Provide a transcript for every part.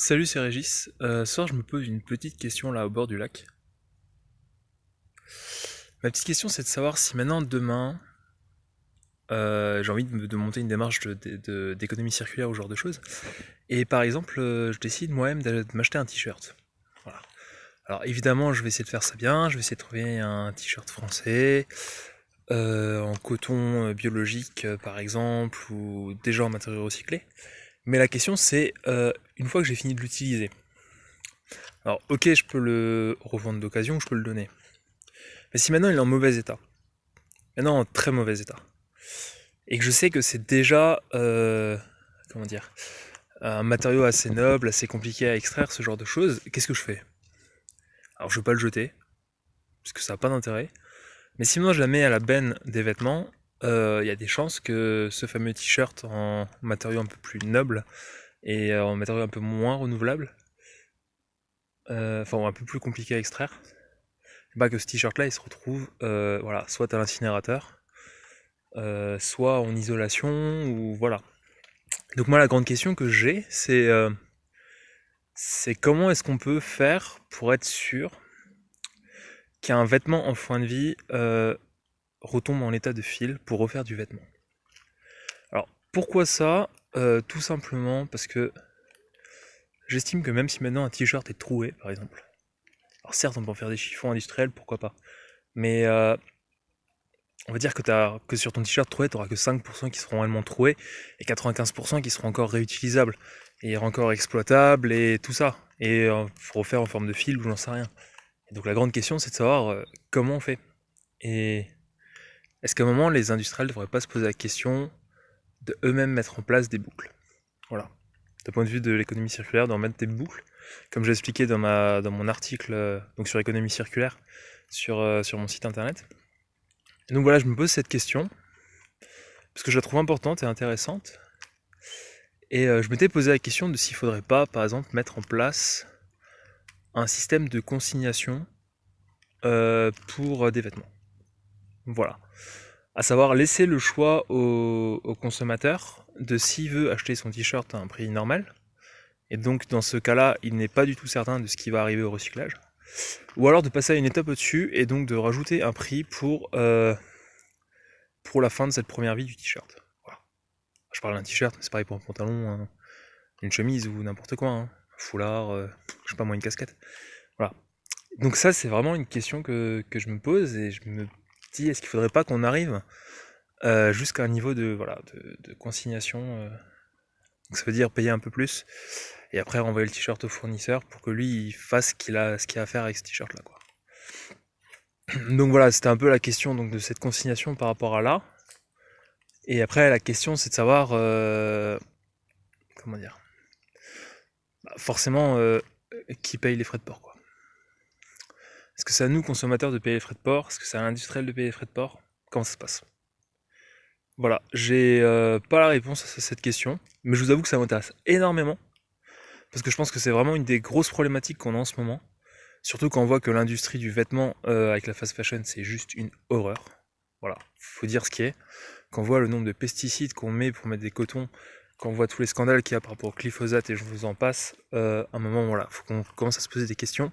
Salut, c'est Régis. Ce soir, je me pose une petite question là au bord du lac. Ma petite question, c'est de savoir si maintenant, demain, j'ai envie de monter une démarche d'économie circulaire ou ce genre de choses. Et par exemple, je décide moi-même de m'acheter un t-shirt. Voilà. Alors évidemment, je vais essayer de faire ça bien. Je vais essayer de trouver un t-shirt français, en coton biologique par exemple, ou déjà en matériaux recyclés. Mais la question, c'est une fois que j'ai fini de l'utiliser. Alors ok, je peux le revendre d'occasion, je peux le donner. Mais si maintenant il est en mauvais état, maintenant en très mauvais état, et que je sais que c'est déjà, comment dire, un matériau assez noble, assez compliqué à extraire, ce genre de choses, qu'est-ce que je fais? Alors je vais pas le jeter, parce que ça n'a pas d'intérêt, mais sinon je la mets à la benne des vêtements, il y a des chances que ce fameux t-shirt en matériau un peu plus noble et en matériau un peu moins renouvelable, enfin un peu plus compliqué à extraire, bah que ce t-shirt là il se retrouve voilà, soit à l'incinérateur, soit en isolation, ou voilà. Donc moi la grande question que j'ai, c'est comment est-ce qu'on peut faire pour être sûr qu'un vêtement en fin de vie retombe en état de fil pour refaire du vêtement. Alors pourquoi ça? Tout simplement parce que j'estime que même si maintenant un t-shirt est troué par exemple, alors certes on peut en faire des chiffons industriels, pourquoi pas, mais on va dire que sur ton t-shirt troué, tu n'auras que 5% qui seront réellement troués et 95% qui seront encore réutilisables et encore exploitables et tout ça. Et faut refaire en forme de fil ou j'en sais rien. Et donc la grande question, c'est de savoir comment on fait. Et est-ce qu'à un moment, les industriels ne devraient pas se poser la question de eux-mêmes mettre en place des boucles? Voilà. D'un point de vue de l'économie circulaire, d'en mettre des boucles, comme j'ai expliqué dans mon article donc sur l'économie circulaire sur mon site internet. Et donc voilà, je me pose cette question parce que je la trouve importante et intéressante. Et je m'étais posé la question de s'il faudrait pas, par exemple, mettre en place un système de consignation pour des vêtements. Voilà. À savoir laisser le choix au consommateur de s'il veut acheter son t-shirt à un prix normal. Et donc dans ce cas-là, il n'est pas du tout certain de ce qui va arriver au recyclage. Ou alors de passer à une étape au-dessus et donc de rajouter un prix pour la fin de cette première vie du t-shirt. Voilà. Je parle d'un t-shirt, mais c'est pareil pour un pantalon, une chemise ou n'importe quoi. Un foulard, je sais pas moi, une casquette. Voilà. Donc ça, c'est vraiment une question que je me pose et je me dis, est-ce qu'il faudrait pas qu'on arrive jusqu'à un niveau de consignation donc ça veut dire payer un peu plus et après renvoyer le t-shirt au fournisseur pour que lui il fasse ce qu'il a à faire avec ce t-shirt là quoi. Donc voilà, c'était un peu la question donc de cette consignation par rapport à là. Et après la question c'est de savoir comment dire, bah, forcément qui paye les frais de port quoi. Est-ce que c'est à nous consommateurs de payer les frais de port? Est-ce que c'est à l'industriel de payer les frais de port? Comment ça se passe? Voilà, j'ai pas la réponse à cette question, mais je vous avoue que ça m'intéresse énormément parce que je pense que c'est vraiment une des grosses problématiques qu'on a en ce moment. Surtout quand on voit que l'industrie du vêtement avec la fast fashion, c'est juste une horreur. Voilà, faut dire ce qui est. Quand on voit le nombre de pesticides qu'on met pour mettre des cotons, quand on voit tous les scandales qu'il y a par rapport au glyphosate et je vous en passe, à un moment, voilà, faut qu'on commence à se poser des questions.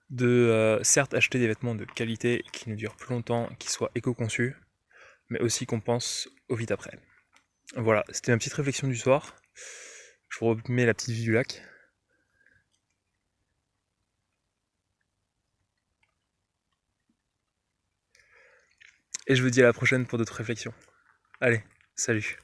De certes acheter des vêtements de qualité qui nous durent plus longtemps, qui soient éco-conçus, mais aussi qu'on pense au vite après. Voilà, c'était ma petite réflexion du soir. Je vous remets la petite vue du lac. Et je vous dis à la prochaine pour d'autres réflexions. Allez, salut.